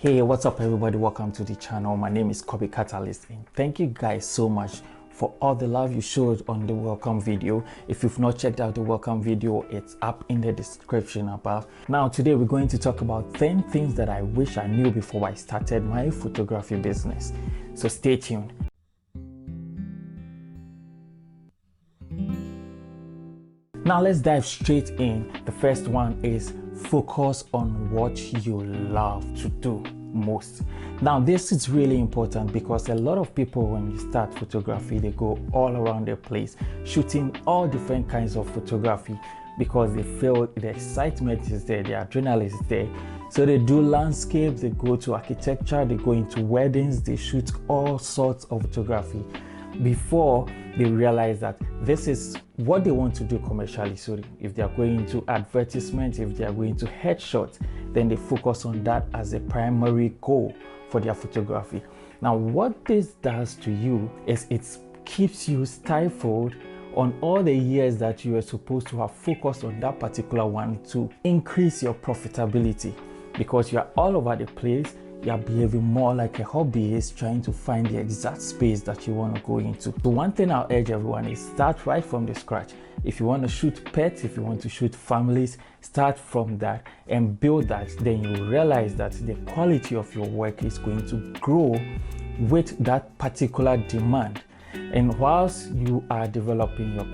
Hey, what's up everybody? Welcome to the channel. My name is Kobby Katalist, and thank you guys so much for all the love you showed on the welcome video. If you've not checked out the welcome video, it's up in the description above. Now today we're going to talk about 10 things that I wish I knew before I started my photography business. So stay tuned. Now let's dive straight in. The first one is focus on what you love to do most. Now this is really important because a lot of people, when you start photography, they go all around the place shooting all different kinds of photography because they feel the excitement is there, the adrenaline is there. So they do landscapes, they go to architecture, they go into weddings, they shoot all sorts of photography before they realize that this is what they want to do commercially. So if they are going to advertisement, if they are going to headshots, then they focus on that as a primary goal for their photography. Now what this does to you is it keeps you stifled on all the years that you are supposed to have focused on that particular one to increase your profitability, because you are all over the place. You are behaving more like a hobbyist, trying to find the exact space that you want to go into. So one thing I'll urge everyone is start right from the scratch. If you want to shoot pets, if you want to shoot families, start from that and build that. Then you realize that the quality of your work is going to grow with that particular demand. And whilst you are developing your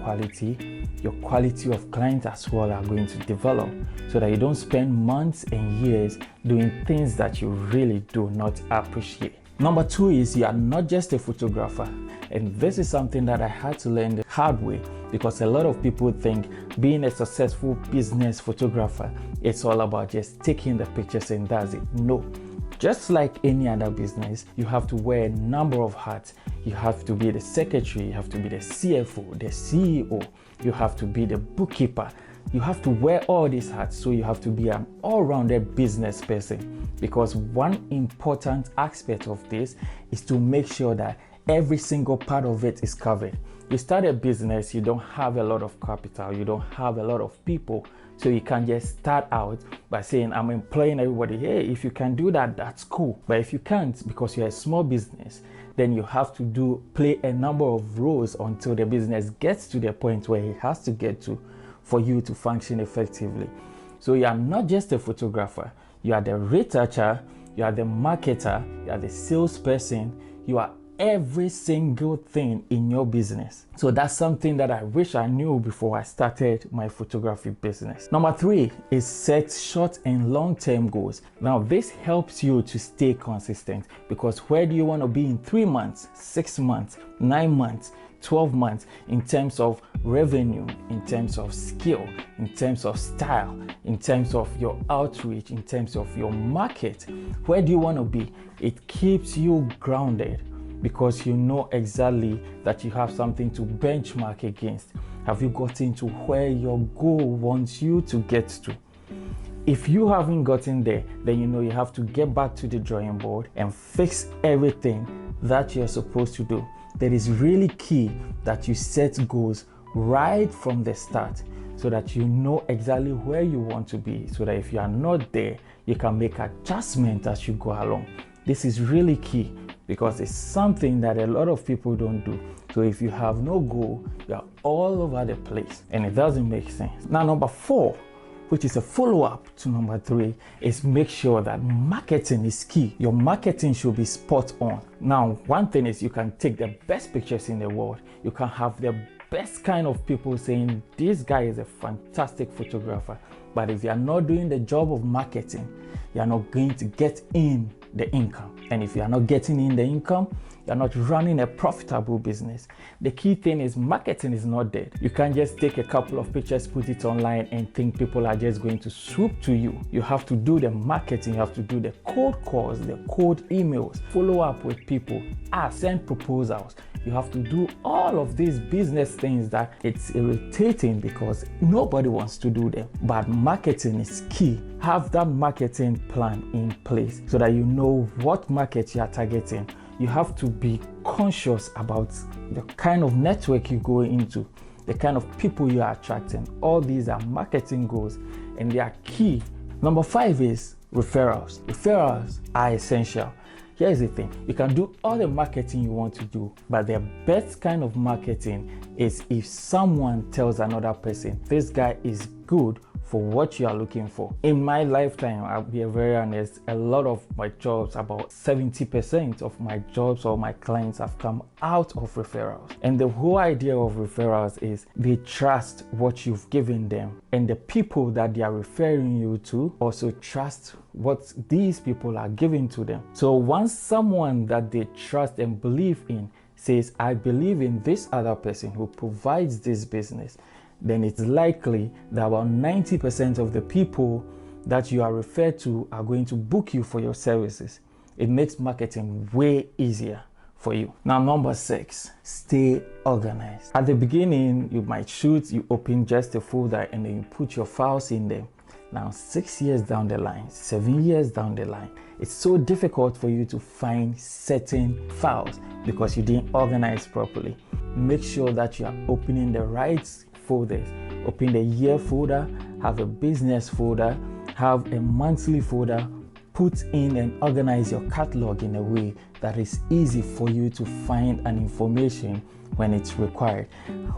quality of clients as well are going to develop, so that you don't spend months and years doing things that you really do not appreciate. Number two is you are not just a photographer. And this is something that I had to learn the hard way, because a lot of people think being a successful business photographer, it's all about just taking the pictures and that's it. No. Just like any other business, you have to wear a number of hats. You have to be the secretary, you have to be the CFO, the CEO, you have to be the bookkeeper. You have to wear all these hats, so you have to be an all-rounded business person, because one important aspect of this is to make sure that every single part of it is covered. You start a business, you don't have a lot of capital, you don't have a lot of people, so you can't just start out by saying, I'm employing everybody. Hey, if you can do that, that's cool. But if you can't, because you're a small business, then you have to play a number of roles until the business gets to the point where it has to get to for you to function effectively. So you are not just a photographer, you are the retoucher, you are the marketer, you are the salesperson, you are every single thing in your business. So that's something that I wish I knew before I started my photography business. Number three is set short and long-term goals. Now this helps you to stay consistent, because where do you want to be in 3 months, 6 months, 9 months, 12 months in terms of revenue, in terms of skill, in terms of style, in terms of your outreach, in terms of your market? Where do you want to be? It keeps you grounded, because you know exactly that you have something to benchmark against. Have you gotten to where your goal wants you to get to? If you haven't gotten there, then you know you have to get back to the drawing board and fix everything that you're supposed to do. That is really key, that you set goals right from the start, so that you know exactly where you want to be, so that if you are not there, you can make adjustments as you go along. This is really key, because it's something that a lot of people don't do. So if you have no goal, you're all over the place and it doesn't make sense. Now number four, which is a follow-up to number three, is make sure that marketing is key. Your marketing should be spot on. Now one thing is, you can take the best pictures in the world, you can have the best kind of people saying this guy is a fantastic photographer, but if you are not doing the job of marketing, you are not going to get in the income. And if you are not getting in the income, you're not running a profitable business. The key thing is marketing is not dead. You can't just take a couple of pictures, put it online and think people are just going to swoop to you. You have to do the marketing, you have to do the cold calls, the cold emails, follow up with people, send proposals. You have to do all of these business things that it's irritating because nobody wants to do them. But marketing is key. Have that marketing plan in place so that you know what market you are targeting. You have to be conscious about the kind of network you go into, the kind of people you are attracting. All these are marketing goals and they are key. Number 5 is referrals. Referrals are essential. Here's the thing, you can do all the marketing you want to do, but the best kind of marketing is if someone tells another person, this guy is good for what you are looking for. In my lifetime, I'll be very honest, a lot of my jobs, about 70% of my jobs or my clients have come out of referrals. And the whole idea of referrals is they trust what you've given them, and the people that they are referring you to also trust what these people are giving to them. So once someone that they trust and believe in says, I believe in this other person who provides this business, then it's likely that about 90% of the people that you are referred to are going to book you for your services. It makes marketing way easier for you. Now, number 6, stay organized. At the beginning, you might shoot, you open just a folder and then you put your files in there. Now, 6 years down the line, 7 years down the line, it's so difficult for you to find certain files because you didn't organize properly. Make sure that you are opening the right folders. Open the year folder, have a business folder, have a monthly folder. Put in and organize your catalog in a way that is easy for you to find an information when it's required.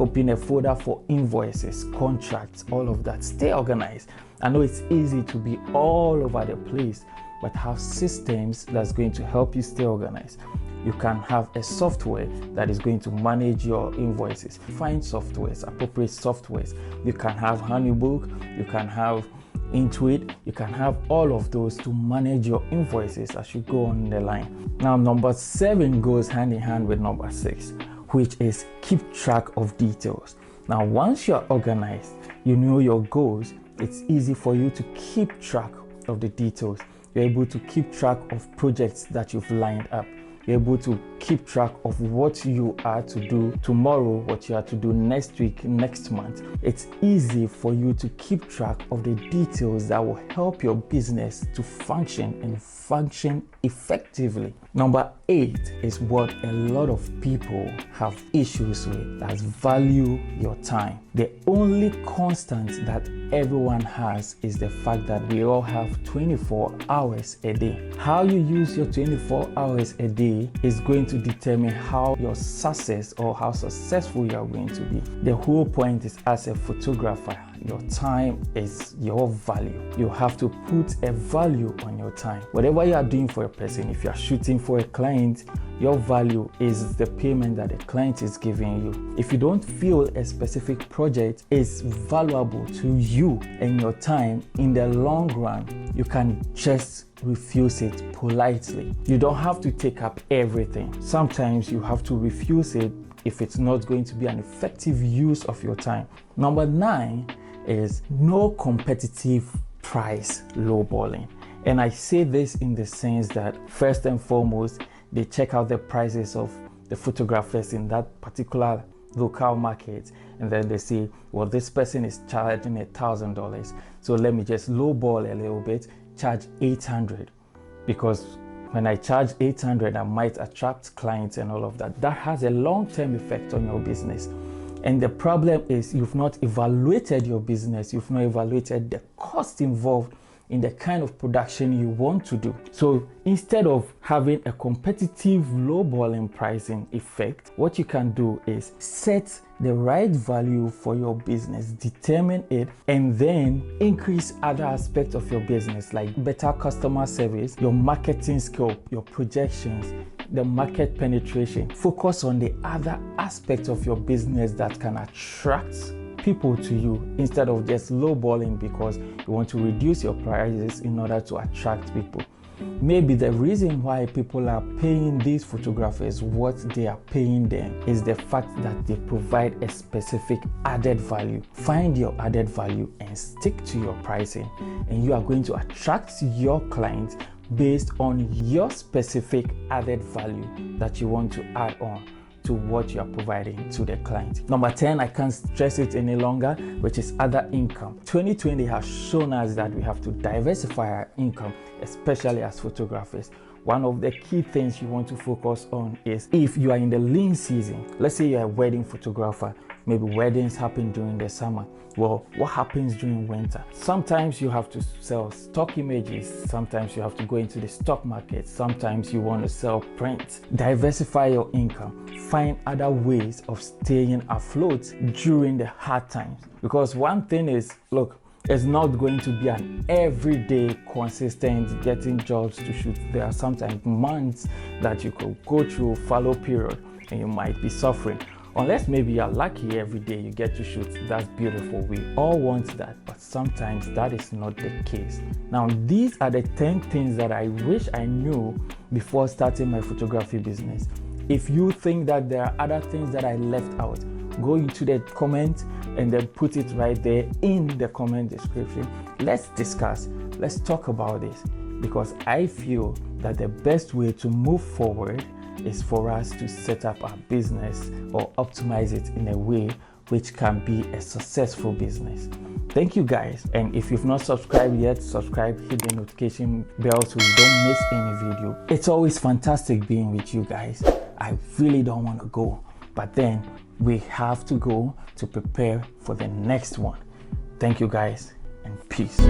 Open a folder for invoices, contracts, all of that. Stay organized. I know it's easy to be all over the place, but have systems that's going to help you stay organized. You can have a software that is going to manage your invoices. Find softwares, appropriate softwares. You can have Honeybook, you can have Intuit, you can have all of those to manage your invoices as you go on the line. Now, number 7 goes hand in hand with number 6, which is keep track of details. Now, once you're organized, you know your goals, it's easy for you to keep track of the details. You're able to keep track of projects that you've lined up. You're able to keep track of what you are to do tomorrow, what you are to do next week, next month. It's easy for you to keep track of the details that will help your business to function and function effectively. Number 8 is what a lot of people have issues with. That's value your time. The only constant that everyone has is the fact that we all have 24 hours a day. How you use your 24 hours a day is going to determine how your success or how successful you are going to be. The whole point is, as a photographer, your time is your value. You have to put a value on your time. Whatever you are doing for a person, if you are shooting for a client, your value is the payment that the client is giving you. If you don't feel a specific project is valuable to you and your time in the long run, you can just refuse it politely. You don't have to take up everything. Sometimes you have to refuse it if it's not going to be an effective use of your time. Number 9 is no competitive price lowballing. And I say this in the sense that first and foremost, they check out the prices of the photographers in that particular local market, and then they say, well, this person is charging $1,000, so let me just lowball a little bit, charge $800, because when I charge $800, I might attract clients and all of that. That has a long-term effect on your business. And the problem is you've not evaluated your business. You've not evaluated the cost involved in the kind of production you want to do. So instead of having a competitive lowballing pricing effect, what you can do is set the right value for your business, determine it, and then increase other aspects of your business like better customer service, your marketing scope, your projections, the market penetration. Focus on the other aspects of your business that can attract people to you instead of just lowballing because you want to reduce your prices in order to attract people. Maybe the reason why people are paying these photographers what they are paying them is the fact that they provide a specific added value. Find your added value and stick to your pricing, and you are going to attract your clients based on your specific added value that you want to add on to what you are providing to the client. Number 10, I can't stress it any longer, which is other income. 2020 has shown us that we have to diversify our income, especially as photographers. One of the key things you want to focus on is if you are in the lean season, let's say you're a wedding photographer, Maybe weddings happen during the summer. Well, what happens during winter? Sometimes you have to sell stock images. Sometimes you have to go into the stock market. Sometimes you want to sell prints. Diversify your income. Find other ways of staying afloat during the hard times. Because one thing is, look, it's not going to be an everyday consistent getting jobs to shoot. There are sometimes months that you could go through fallow period and you might be suffering. Unless maybe you're lucky every day you get to shoot. That's beautiful. We all want that, but sometimes that is not the case. Now, these are the 10 things that I wish I knew before starting my photography business. If you think that there are other things that I left out, go into the comment and then put it right there in the comment description. Let's discuss, let's talk about this, because I feel that the best way to move forward is for us to set up our business or optimize it in a way which can be a successful business. Thank you guys, and if you've not subscribed yet, subscribe, hit the notification bell so you don't miss any video. It's always fantastic being with you guys. I really don't want to go, but then we have to go to prepare for the next one. Thank you guys, and peace.